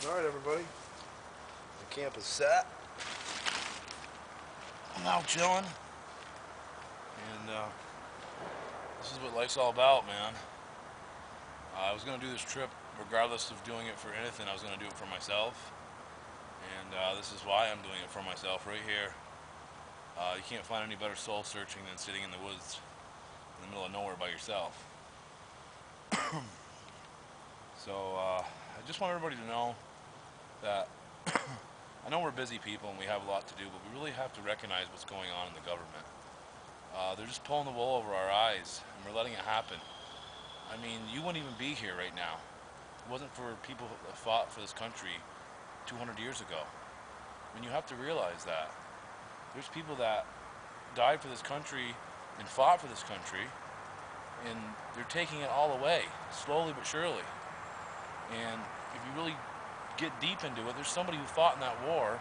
Alright everybody, the camp is set. I'm now chilling, and this is what life's all about, man. I was going to do this trip regardless of doing it for anything. I was going to do it for myself, and this is why I'm doing it for myself right here. You can't find any better soul searching than sitting in the woods in the middle of nowhere by yourself. So I just want everybody to know that I know we're busy people and we have a lot to do, but we really have to recognize what's going on in the government. They're just pulling the wool over our eyes, and we're letting it happen. I mean, you wouldn't even be here right now. It wasn't for people that fought for this country 200 years ago. I mean, you have to realize that. There's people that died for this country and fought for this country, and they're taking it all away, slowly but surely. And if you really get deep into it, there's somebody who fought in that war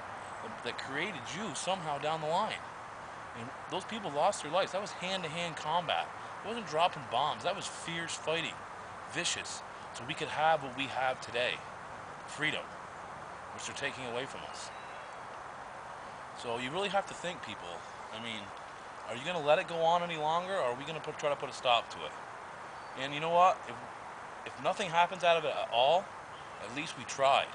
that created you somehow down the line. And those people lost their lives. That was hand-to-hand combat. It wasn't dropping bombs. That was fierce fighting, vicious, so we could have what we have today, freedom, which they're taking away from us. So you really have to think, people. I mean, are you going to let it go on any longer, or are we going to try to put a stop to it? And you know what? If nothing happens out of it at all, at least we tried.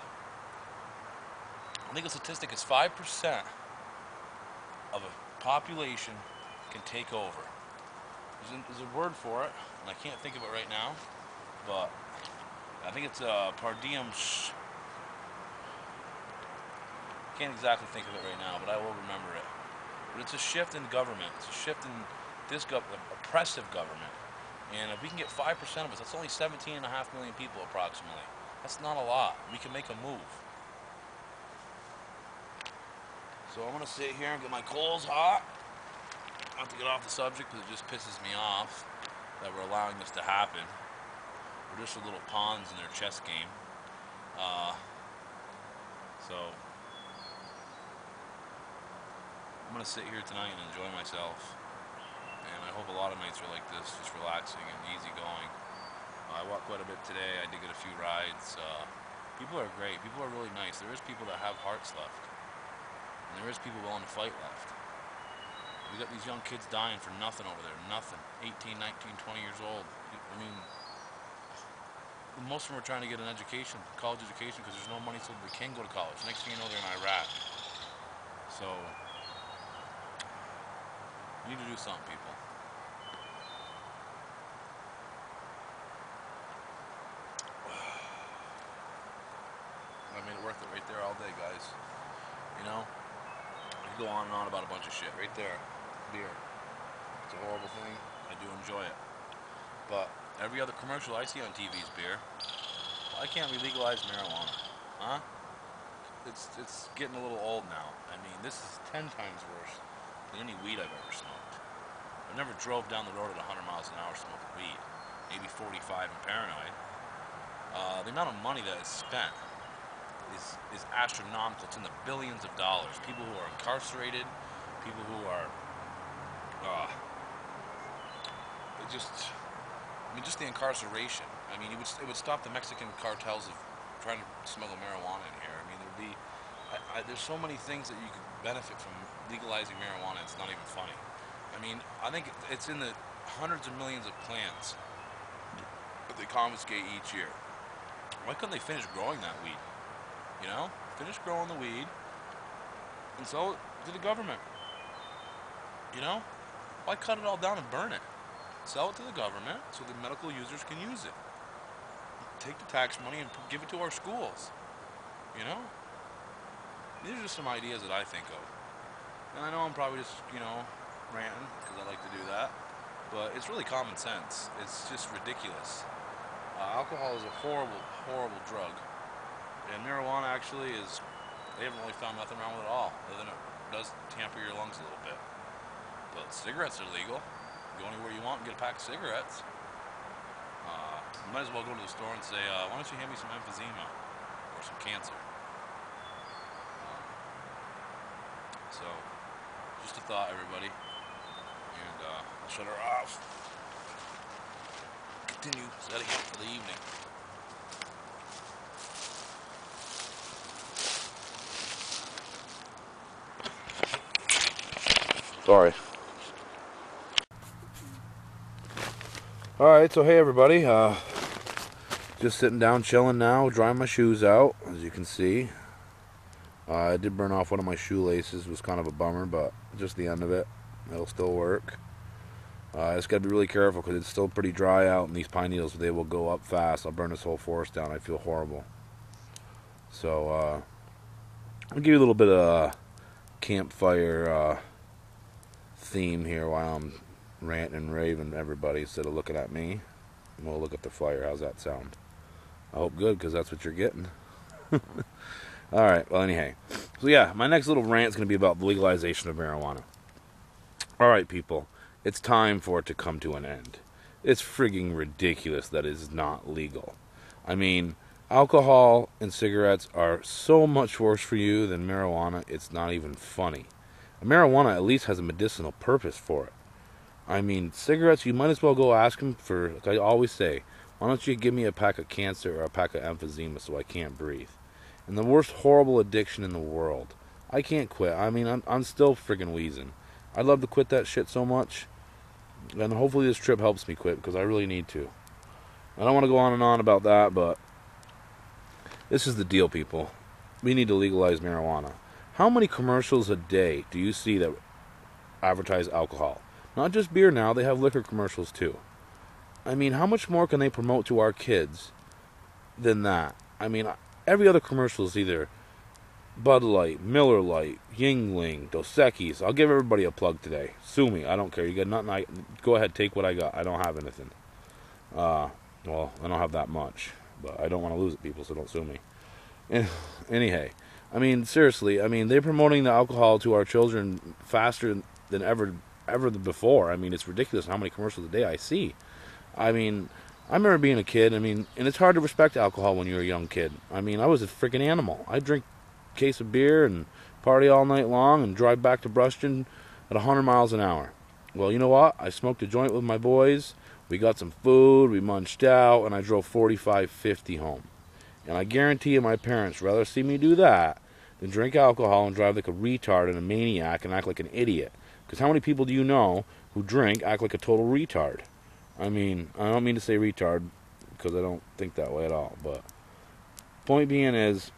I think the statistic is 5% of a population can take over. There's a word for it, and I can't think of it right now, but I think it's par diem. Can't exactly think of it right now, but I will remember it. But it's a shift in government. It's a shift in this oppressive government. And if we can get 5% of us, that's only 17.5 million people approximately. That's not a lot. We can make a move. So I'm going to sit here and get my coals hot. I have to get off the subject because it just pisses me off that we're allowing this to happen. We're just little pawns in their chess game. So I'm going to sit here tonight and enjoy myself. And I hope a lot of nights are like this, just relaxing and easy going. I walked quite a bit today. I did get a few rides. People are great. People are really nice. There is people that have hearts left. And there is people willing to fight left. We got these young kids dying for nothing over there. Nothing. 18, 19, 20 years old. I mean, most of them are trying to get an education, college education, because there's no money so they can go to college. Next thing you know, they're in Iraq. So, we need to do something, people. I made it worth it right there all day, guys. You know? I go on and on about a bunch of shit. Right there. Beer. It's a horrible thing. I do enjoy it. But every other commercial I see on TV is beer. Why can't we legalize marijuana? Huh? It's getting a little old now. I mean, this is 10 times worse than any weed I've ever smoked. I never drove down the road at 100 miles an hour smoking weed. Maybe 45 and paranoid. The amount of money that is spent is astronomical. It's in the billions of dollars. People who are incarcerated, people who are just the incarceration. I mean, it would stop the Mexican cartels of trying to smuggle marijuana in here. I mean, there'd be there's so many things that you could benefit from legalizing marijuana. It's not even funny. I mean, I think it's in the hundreds of millions of plants that they confiscate each year. Why couldn't they finish growing that weed? You know, finish growing the weed and sell it to the government. You know, why cut it all down and burn it? Sell it to the government so the medical users can use it. Take the tax money and give it to our schools. You know, these are just some ideas that I think of. And I know I'm probably just, you know, ranting because I like to do that. But it's really common sense. It's just ridiculous. Alcohol is a horrible, horrible drug. And marijuana actually they haven't really found nothing wrong with it at all, other than it does tamper your lungs a little bit. But cigarettes are legal. Go anywhere you want and get a pack of cigarettes. You might as well go to the store and say, why don't you hand me some emphysema or some cancer? So, just a thought, everybody. And I'll shut her off. Continue setting up for the evening. Sorry. Alright, so hey everybody, just sitting down chilling now, drying my shoes out, as you can see. I did burn off one of my shoelaces, it was kind of a bummer, but just the end of it, it'll still work. I just gotta be really careful because it's still pretty dry out, and these pine needles, they will go up fast. I'll burn this whole forest down, I feel horrible. So, I'll give you a little bit of campfire theme here while I'm ranting and raving everybody instead of looking at me. And we'll look at the fire. How's that sound? I hope good, because that's what you're getting. Alright, well anyhow. So yeah, my next little rant is going to be about the legalization of marijuana. Alright people, it's time for it to come to an end. It's frigging ridiculous that it is not legal. I mean, alcohol and cigarettes are so much worse for you than marijuana, it's not even funny. Marijuana at least has a medicinal purpose for it. I mean, cigarettes, you might as well go ask them for, like I always say, why don't you give me a pack of cancer or a pack of emphysema so I can't breathe? And the worst horrible addiction in the world. I can't quit. I mean, I'm still friggin' wheezing. I'd love to quit that shit so much. And hopefully this trip helps me quit, because I really need to. I don't want to go on and on about that, but this is the deal, people. We need to legalize marijuana. How many commercials a day do you see that advertise alcohol? Not just beer now, they have liquor commercials too. I mean, how much more can they promote to our kids than that? I mean, every other commercial is either Bud Light, Miller Lite, Yingling, Dos Equis. I'll give everybody a plug today. Sue me, I don't care. You got nothing, go ahead, take what I got. I don't have anything. Well, I don't have that much, but I don't want to lose it, people, so don't sue me. Anyhow, I mean, seriously, I mean, they're promoting the alcohol to our children faster than ever before. I mean, it's ridiculous how many commercials a day I see. I mean, I remember being a kid, I mean, and it's hard to respect alcohol when you're a young kid. I mean, I was a freaking animal. I'd drink a case of beer and party all night long and drive back to Bruston at 100 miles an hour. Well, you know what? I smoked a joint with my boys, we got some food, we munched out, and I drove 45, 50 home. And I guarantee you my parents rather see me do that than drink alcohol and drive like a retard and a maniac and act like an idiot. Because how many people do you know who drink, act like a total retard? I mean, I don't mean to say retard, because I don't think that way at all. But point being is,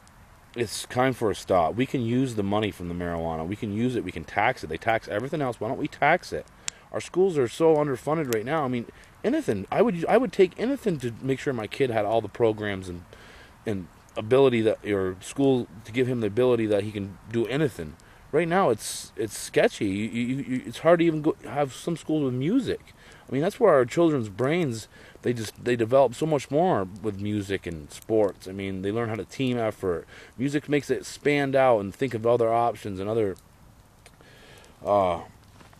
it's time for a stop. We can use the money from the marijuana. We can use it. We can tax it. They tax everything else. Why don't we tax it? Our schools are so underfunded right now. I mean, anything. I would take anything to make sure my kid had all the programs and ability that, or school to give him the ability that he can do anything. Right now, it's sketchy. It's hard to even have some schools with music. I mean, that's where our children's brains, they develop so much more with music and sports. I mean, they learn how to team effort. Music makes it expand out and think of other options and other.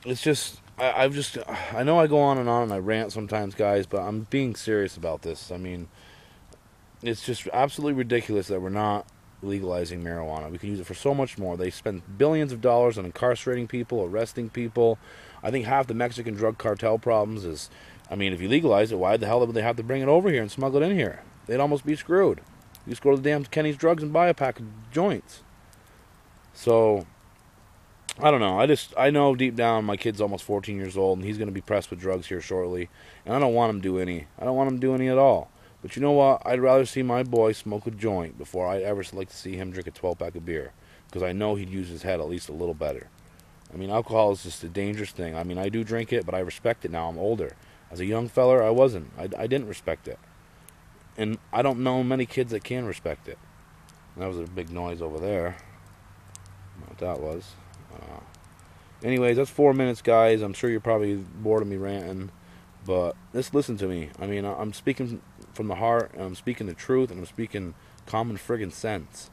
It's just, I know I go on and I rant sometimes, guys, but I'm being serious about this. I mean, it's just absolutely ridiculous that we're not legalizing marijuana. We can use it for so much more. They spend billions of dollars on incarcerating people, arresting people. I think half the Mexican drug cartel problems is, I mean, if you legalize it, why the hell would they have to bring it over here and smuggle it in here? They'd almost be screwed. You just go to the damn Kenny's Drugs and buy a pack of joints. So, I don't know. I know deep down my kid's almost 14 years old and he's going to be pressed with drugs here shortly. And I don't want him to do any. I don't want him to do any at all. But you know what? I'd rather see my boy smoke a joint before I'd ever like to see him drink a 12-pack of beer. Because I know he'd use his head at least a little better. I mean, alcohol is just a dangerous thing. I mean, I do drink it, but I respect it now. I'm older. As a young feller, I wasn't. I didn't respect it. And I don't know many kids that can respect it. And that was a big noise over there. I don't know what that was. Anyways, that's 4 minutes, guys. I'm sure you're probably bored of me ranting. But just listen to me. I mean, I'm speaking from the heart, and I'm speaking the truth, and I'm speaking common friggin' sense.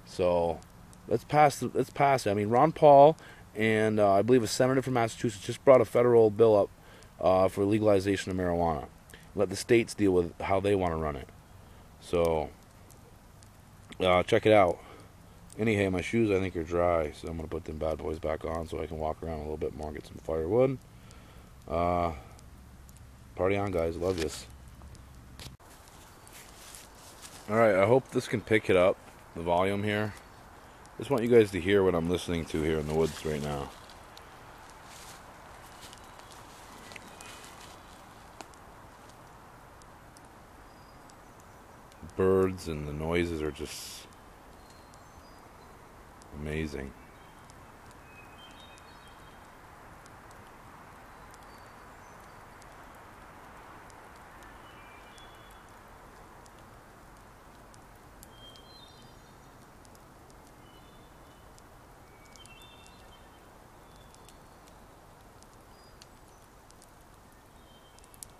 So let's pass it. I mean, Ron Paul and I believe a senator from Massachusetts just brought a federal bill up for legalization of marijuana. Let the states deal with how they want to run it. So check it out. Anyhow, my shoes I think are dry, so I'm gonna put them bad boys back on so I can walk around a little bit more and get some firewood. Party on, guys. Love this. Alright, I hope this can pick it up, the volume here. Just want you guys to hear what I'm listening to here in the woods right now. birds and the noises are just amazing.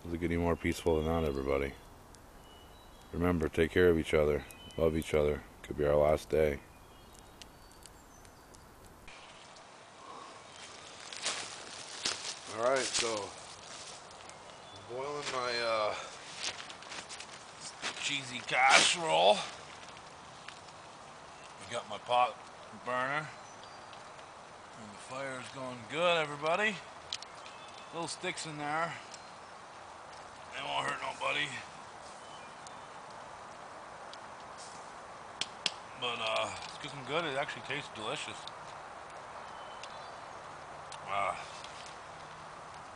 Does it get any more peaceful than that, everybody? Remember, take care of each other. Love each other. Could be our last day. Alright, so I'm boiling my cheesy casserole. I got my pot burner. And the fire's going good, everybody. Little sticks in there. They won't hurt nobody. But it's getting good. It actually tastes delicious.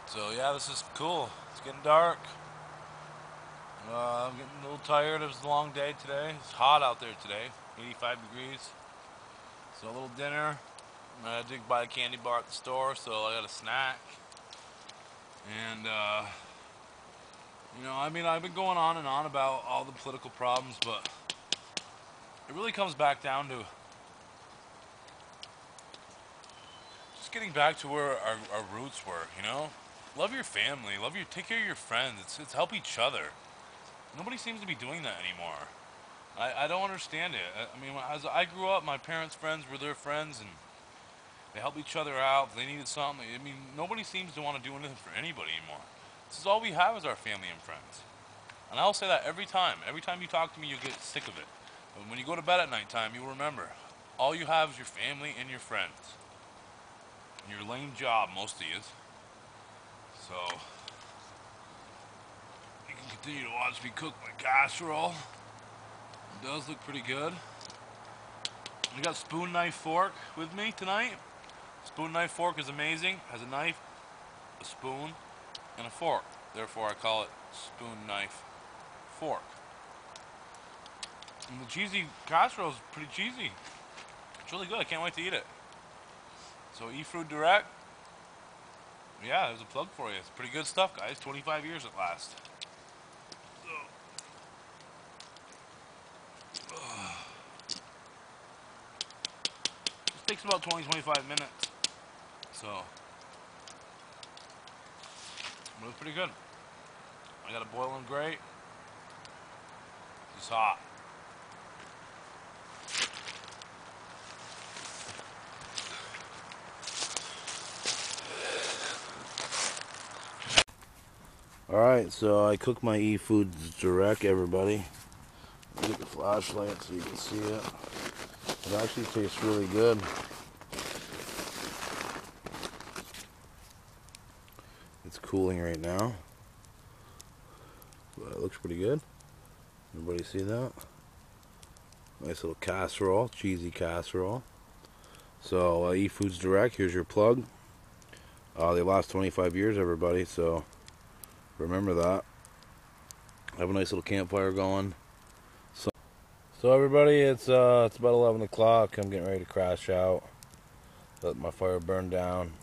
So yeah, this is cool. It's getting dark. I'm getting a little tired. It was a long day today. It's hot out there today, 85 degrees. So a little dinner. I did buy a candy bar at the store, so I got a snack. And you know, I mean, I've been going on and on about all the political problems, but it really comes back down to just getting back to where our roots were, you know? Love your family, take care of your friends, it's help each other. Nobody seems to be doing that anymore. I don't understand it. I mean, as I grew up, my parents' friends were their friends, and they helped each other out. If they needed something. I mean, nobody seems to want to do anything for anybody anymore. This is all we have is our family and friends. And I'll say that every time. Every time you talk to me, you get sick of it. And when you go to bed at nighttime, you'll remember. All you have is your family and your friends. And your lame job, most of you. So, you can continue to watch me cook my casserole. It does look pretty good. I got spoon, knife, fork with me tonight. Spoon, knife, fork is amazing. Has a knife, a spoon, and a fork. Therefore, I call it spoon, knife, fork. And the cheesy casserole is pretty cheesy. It's really good. I can't wait to eat it. So, eFood Direct. Yeah, there's a plug for you. It's pretty good stuff, guys. 25 years at last. It takes about 20-25 minutes. So, but it's pretty good. I got a boiling grate. It's hot. Alright, so I cook my eFood Direct, everybody. Let me get the flashlight so you can see it. It actually tastes really good. It's cooling right now. But it looks pretty good. Everybody see that? Nice little casserole, cheesy casserole. So eFoods Direct, here's your plug. They last 25 years, everybody, so remember that. Have a nice little campfire going. So everybody, it's about 11 o'clock. I'm getting ready to crash out. Let my fire burn down.